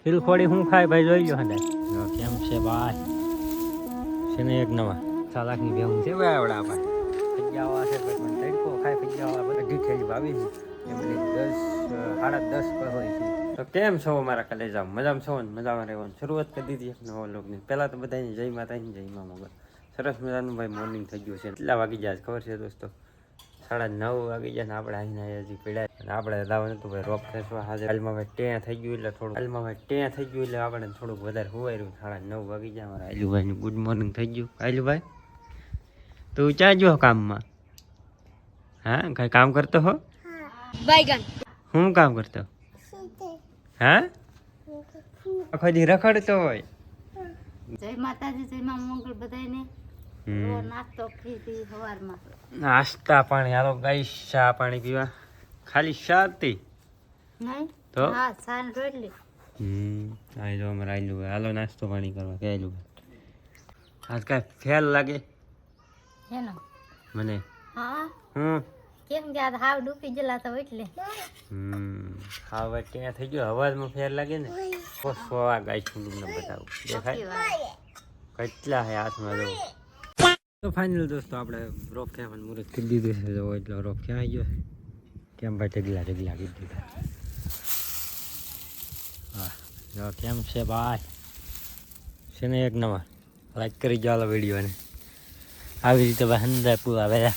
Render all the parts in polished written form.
ખીલખોડી શું ખાય ભાઈ જોઈ લો હંદાય કેમ છે ભાઈ છે ને એક નવા 6 લાખની ભેહું છે ભાઈ આવડા ભાઈ ફજ્જાવા છે પણ તડકો ખાય ફજ્જાવા બધી થેલી વાવી છે એમને 10 10:30 પર હોય છે તો કેમ છો મારા કલેજા મજામાં છો ને મજામાં રહેવાનું શરૂઆત કરી દીધી એક નવા લોકની પહેલા તો બધાની જય માતાની જય મા મોગલ સરસ મજાનું ભાઈ મોર્નિંગ થઈ ગયું છે કેટલા વાગી જાય ખબર છે દોસ્તો 9:30 વાગી જાય ને આપણે અહીંયા હજી પીડાય અને આપણે લાવવાનું હતું ભાઈ રોપ ખેંચવા હાજર હાલમાં ભાઈ ટેં થઈ ગયું એટલે થોડું આપણે થોડુંક વધારે હોવાયું 9:30 વાગી જાય મારા આયલુભાઈનું ગુડ મોર્નિંગ થઈ ગયું આયલુભાઈ તું ક્યાં જો કામમાં હા કઈ કામ કરતો હો बैगन હું કામ કરતો હા આખો દી રખડતો હોય जय माताजी जय मां मंगल बधाईने नास्तो पीधी हवाરમાં નાસ્તા પાણી હાલો ગાઈસ ચા પાણી પીવા ખાલી શાંતિ નહીં તો હા સાન રોટલી આઈ જો અમારે આયલું હાલો નાસ્તો પાણી કરવા કે આયલું આજ કાંઈ ફેલ લાગે હેનો મને હા હું કેમ કે આ હાવ ડૂબી ગયેલા તો એટલે હવે ત્યાં થઈ ગયો અવાજમાં ફેર લાગે ને આ ગાય છૂંડું ને બતાવું દેખાય કેટલા હે હાથમાં જો તો ફાઇનલ દોસ્તો આપણે રોપ ખેવાનું મુહૂર્ત કરી દીધું છે જો એટલો રોપ ક્યાં આવી ગયો છે કેમ ભાઈ ઢગલા કરી દીધા હા જો કેમ છે ભાઈ છે ને એક નવા લાઈક કરી જાઓ વિડીયોને આવી રીતે ભાઈ હંદાય પૂરા વેરા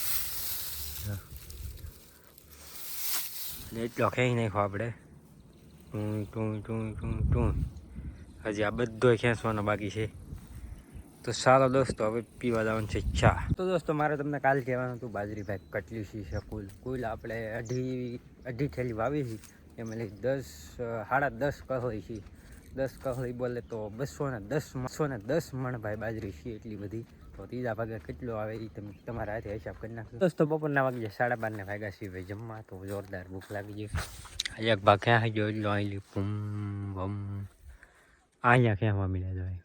એટલો ખેંચી નાખ્યો આપણે ટું હજી આ બધો ખેંચવાનો બાકી છે તો ચાલો દોસ્તો હવે પીવા જવાનું છે ચા તો દોસ્તો મારે તમને કાલ કહેવાનું હતું બાજરી ભાઈ કેટલી છે કુલ આપણે અઢી થેલી વાવી છે એમાં 10:30 કહોઈ છે 10 કહોઈ બોલે તો 210 મણ ભાઈ બાજરી છે એટલી બધી તો ત્રીજા ભાગે કેટલો આવે એ તમે તમારા હાથે હિસાબ કરી નાખો દોસ્તો બપોરના વાગી જાય 12:30 વાગ્યા છે ભાઈ જમવા તો જોરદાર ભૂખ લાગી જાય એક ભાગ ક્યાં આવી ગયો એટલો અહીં પૂમ બમ અહીંયા ખેંચવા મળ્યા જાય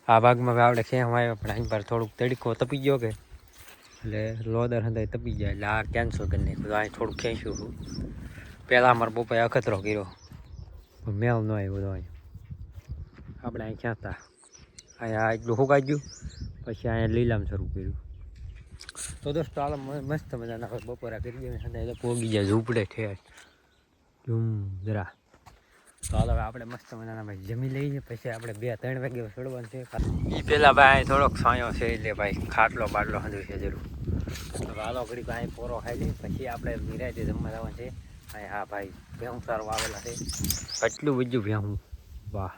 આ ભાગમાં આપણે ખેંચવા આવ્યા પણ અહીં પર થોડુંક તડકો તપી ગયો કે એટલે લોદર હંધાઈ તપી જાય એટલે આ કેન્સલ કરી નાખ્યું અહીં થોડુંક ખેંચ્યું હતું પહેલાં અમારા પપ્પાએ અખતરો કર્યો મેલ ન આવ્યો તો અહીં આપણે અહીં ખેંચતા અહીંયા એટલું સુકાઈ ગયું પછી અહીંયા લીલામ શરૂ કર્યું તો દોસ્તો હાલ મસ્ત મજાના બપોરા કરી દઈએ અને પોગી જાય ઝૂંપડે ઠેર જરા તો હાલ હવે આપણે મસ્ત મજાના ભાઈ જમી લઈએ પછી આપણે 2-3 વાગે ચડવાનું છે એ પહેલાં ભાઈ અહીં થોડોક સાયો છે એટલે ભાઈ ખાટલો બાટલો હંધું છે જરૂર હવે હાલો ઘડી અહીં પોરો ખાઈ લઈએ પછી આપણે નિરાયતે જમવા જવાનું છે અહીં હા ભાઈ ભેહું સારું આવેલા છે કેટલું બીજું ભેહું વાહ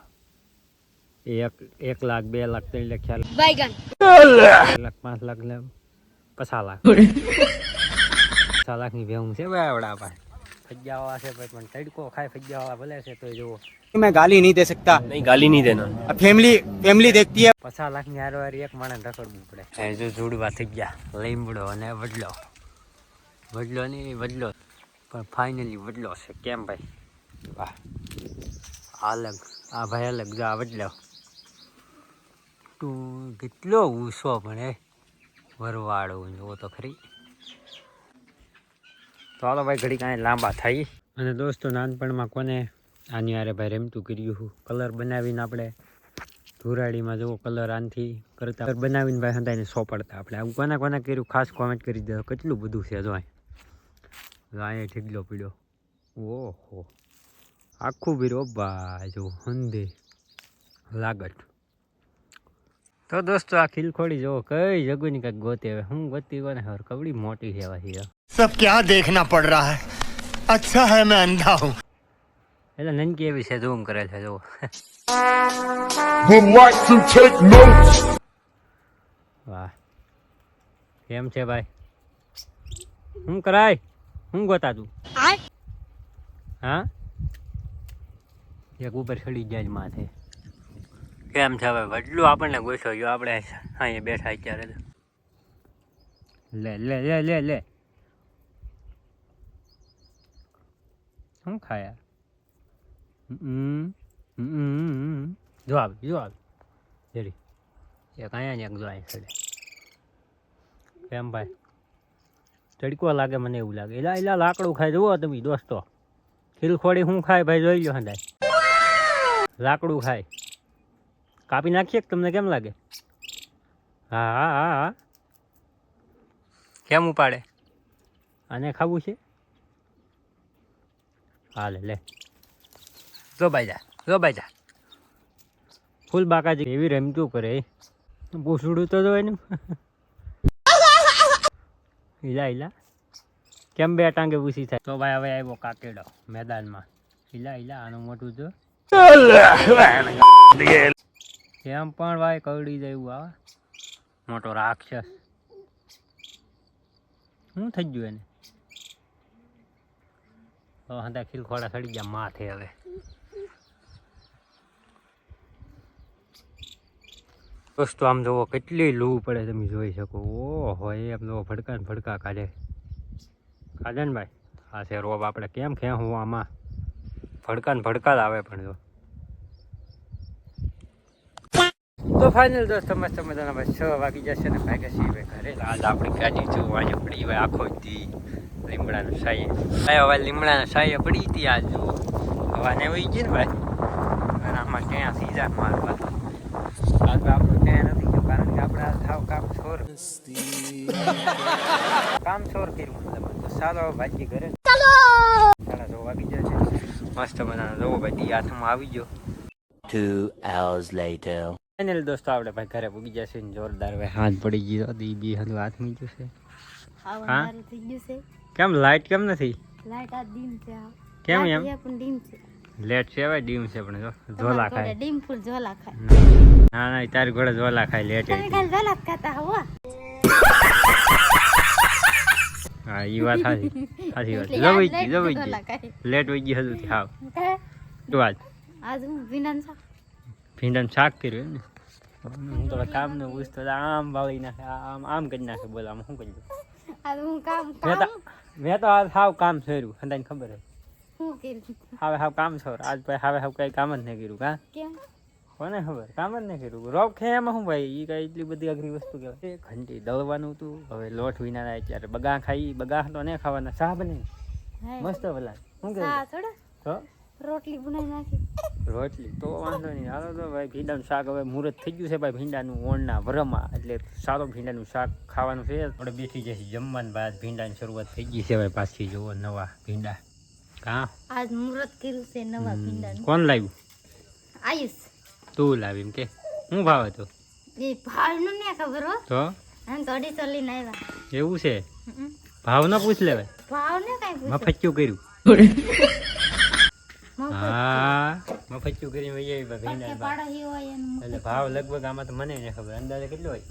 1 લાખ 2 લાખ 3 લાખ 4 લાખ बैगन 1 લાખ 5 લાખ 50 લાખ 6 લાખની ભેહું છે ભાઈ આવડા ભાઈ ફજ્જાવા છે ભાઈ પણ તડકો ખાય ફજ્જાવા ભલે છે તો જુઓ मैं गाली नहीं दे सकता नहीं गाली नहीं देना फैमिली देखती है 50 લાખની હારવારી એક માણસ રખડવું પડે જો જોડવા થઈ ગયા લીમડો અને વડલો નહીં પણ ફાઇનલી વડલો છે કેમ ભાઈ વાહ અલગ આ ભાઈ અલગ જો આ વડલો તું કેટલો ઊંચો પણ એ વરવાળો જોવો તો ખરી તો હાલો ભાઈ ઘડી કાંઈ લાંબા થઈ અને દોસ્તો નાનપણમાં કોને આની હારે ભાઈ રમતું કર્યું કલર બનાવીને આપણે ધુરાડીમાં જુઓ કલર આનથી કરતા બનાવીને ભાઈ હંધાઈને સોંપડતા આપણે આવું કોના કર્યું ખાસ કોમેન્ટ કરી દો કેટલું બધું છે જો અહીંયા ઠીકલો પીડ્યો ઓહો આખું બીરો ભાઈ જો હંધે લાગટ તો દોસ્તો આ ખીલખોડી જુઓ કઈ જગુની કંઈક ગોતી હવે હું ગોતી કોને ખબર કવડી મોટી સેવા છે सब क्या देखना पड़ रहा है अच्छा है मैं अंधा हूँ એટલે નનકી એવી છે ઝૂમ કરે છે જો વાહ કેમ છે ભાઈ શું કરાય શું ગોતા તું હા એક ઉપર ચડી જાય માથે કેમ છે ભાઈ વડલું આપણને ગોસો જો આપણે અહીંયા બેઠા અત્યારે લે લે લે લે લે શું ખાયા જો આવે જરી એક અહીંયા ને એક જો અહીં ચડે કેમ ભાઈ તડકો લાગે મને એવું લાગે એલા લાકડું ખાય જુઓ તમે દોસ્તો ખીલખોડી શું ખાય ભાઈ જોઈ લો હંદાય લાકડું ખાય. કાપી નાખીએ કે તમને કેમ લાગે? હા હા હા હા. કેમ ઉપાડે? આને ખાવું છે? હાલે લે. જો ભાઈ જા. ફૂલ બાકાજી એવી રમતું કરે. પૂછડું તો જોય ને. ઈલા કેમ બે ટાંગે ઊસી થાય? તો ભાઈ હવે આવ્યો કાકેડો મેદાનમાં. ઈલા આનું મોટું જો. કેમ પણ ભાઈ કવડી જાય એવું આવે. મોટો રાક્ષસ. શું થઈ ગયું એને? તો હંધા ખીલખોડા સડી ગયા માથે હવે. દોસ્તો આમ જોવો કેટલી લૂ પડે તમે જોઈ શકો. ઓહો એમ જોવો ભડકા કાઢે ને ભાઈ. આ છે રોબ આપણે કેમ ખેંચવું આમાં. ભડકા જ આવે પણ જો. તો ફાઇનલ દોસ્તો મસ્ત મજાના ભાઈ 6 વાગી જશે ને ભાઈ કશી હવે ઘરે. આજ આપણી ગાડી જોવાની પડી હોય આખો દી લીમડાનું સાયે. હવે લીમડાના સાયે પડી હતી આજ જો. હવાને વહી ગઈ ને ભાઈ. અને આમાં ક્યાં સીઝા મારવા આજ આપણું ક્યાં નથી ગયું કારણ કે આપણે થાવ કામ છોર કર્યું મતલબ. તો ચાલો ભાજી ઘરે. 9:30 વાગી જશે. મસ્ત મજાનો જોવો ભાઈ દી હાથમાં આવી ગયો. 2 hours later. ફાઇનલ દોસ્તો આપણે ભાઈ ઘરે પૂગી જશે ને જોરદાર ભાઈ હાથ પડી ગયો. દી બી હંધું હાથ મી ગયું છે. હા થઈ ગયું છે. કેમ લાઈટ કેમ નથી? લાઈટ આ ડીમ છે. કેમ એમ? પણ ડીમ છે. લેટ છે ભાઈ ડીમ છે પણ જો ઝોલા ખાય. ડીમ ફૂલ ઝોલા ખાય. ના તારી ઘોડે ઝોલા ખાય લેટ. તમે ખાલી ઝોલા ખાતા હો. હા ઈ વાત સાચી વાત. જવાઈ ગઈ લેટ વઈ ગઈ હજુ થી. હાવ તો આજ હું ભીંડાનું શાક કર્યું ને. હું તો કામ ને પૂછતો આમ વાળી નાખે આમ કરી નાખે. બોલ આમ શું કરી દઉં? મેં તો આજ હાવ કામ છોડ્યું. હંધાને ખબર હે હાવ કામ છોડ આજ ભાઈ હાવ કઈ કામ જ નહીં કર્યું. કા કેમ કોને ખબર? કામ જ નહીં કર્યું. રોગ ખે એમાં શું ભાઈ? એ કઈ એટલી બધી અઘરી વસ્તુ કહેવાય. ઘંટી દળવાનું હતું. હવે લોટ વિના થાય ત્યારે બગા ખાઈ. બગા તો નહીં ખાવાના. ચા બને મસ્ત ભલા. શું કે તો રોટલી બનાવી નાખી. રોટલી તો વાંધો નહીં. હાલો તો ભાઈ ભીંડાનું શાક હવે મુહૂર્ત થઈ ગયું છે ભાઈ ભીંડાનું ઓણના વરમાં. એટલે સારો ભીંડાનું શાક ખાવાનું છે. આપણે બેસી જશે જમવાનું. બાદ ભીંડાની શરૂઆત થઈ ગઈ છે ભાઈ પાછી. જોવો નવા ભીંડા. કા આજ મુહૂર્ત કર્યું છે નવા ભીંડાનું. કોણ લાવ્યું? આયુષ. તું લાવી એમ કે? શું ભાવ હતો? એ ભાવનું ને ખબર હો. તો આમ તો 250 લઈને આવ્યા. એવું છે? ભાવ ન પૂછ લેવાય. ભાવ ને કઈ પૂછો. મફચ્યું કર્યું. હા મફચ્યું કરી ભીંડા પાડો હોય એનું એટલે ભાવ લગભગ આમાં તો મને નહીં ખબર. અંદાજે કેટલો હોય?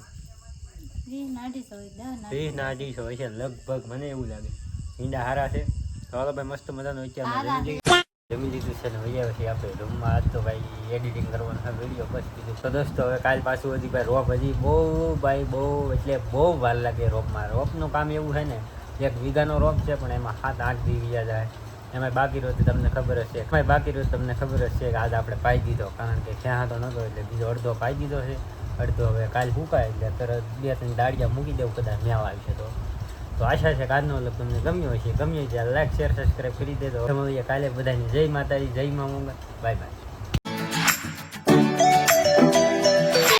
20-250 હોય છે લગભગ. મને એવું લાગે ભીંડા હારા છે. ચાલો ભાઈ મસ્ત મજાનો અત્યારે જમી લીધું છે ને વૈયા પછી આપણે રૂમમાં. આજ તો ભાઈ એડિટિંગ કરવાનો છે વિડીયો બસ કીધું. તો દોસ્તો હવે કાલ પાછું હજી ભાઈ રોપ હજી બહુ એટલે બહુ વાર લાગે રોપમાં. રોપનું કામ એવું છે ને 1 વીઘાનો રોપ છે પણ એમાં 7-8 દી વીયા જાય. એમાં બાકી રહ્યો તમને ખબર જ છે. કે આજ આપણે પાઈ દીધો કારણ કે ક્યાં હતો નતો એટલે બીજો અડધો પાઈ દીધો છે. અડધો હવે કાલ ફૂંકાય એટલે તરત 2-3 દાળિયા મૂકી દેવું કદાચ મેવ આવશે તો આશા છે કે આજનો વ્લોગ તમને ગમ્યો હશે. ગમ્યો ત્યારે લાઈક શેર સબસ્ક્રાઈબ કરી દેજો. કાલે બધાને જય માતાજી જય મા મંગળ. Bye bye.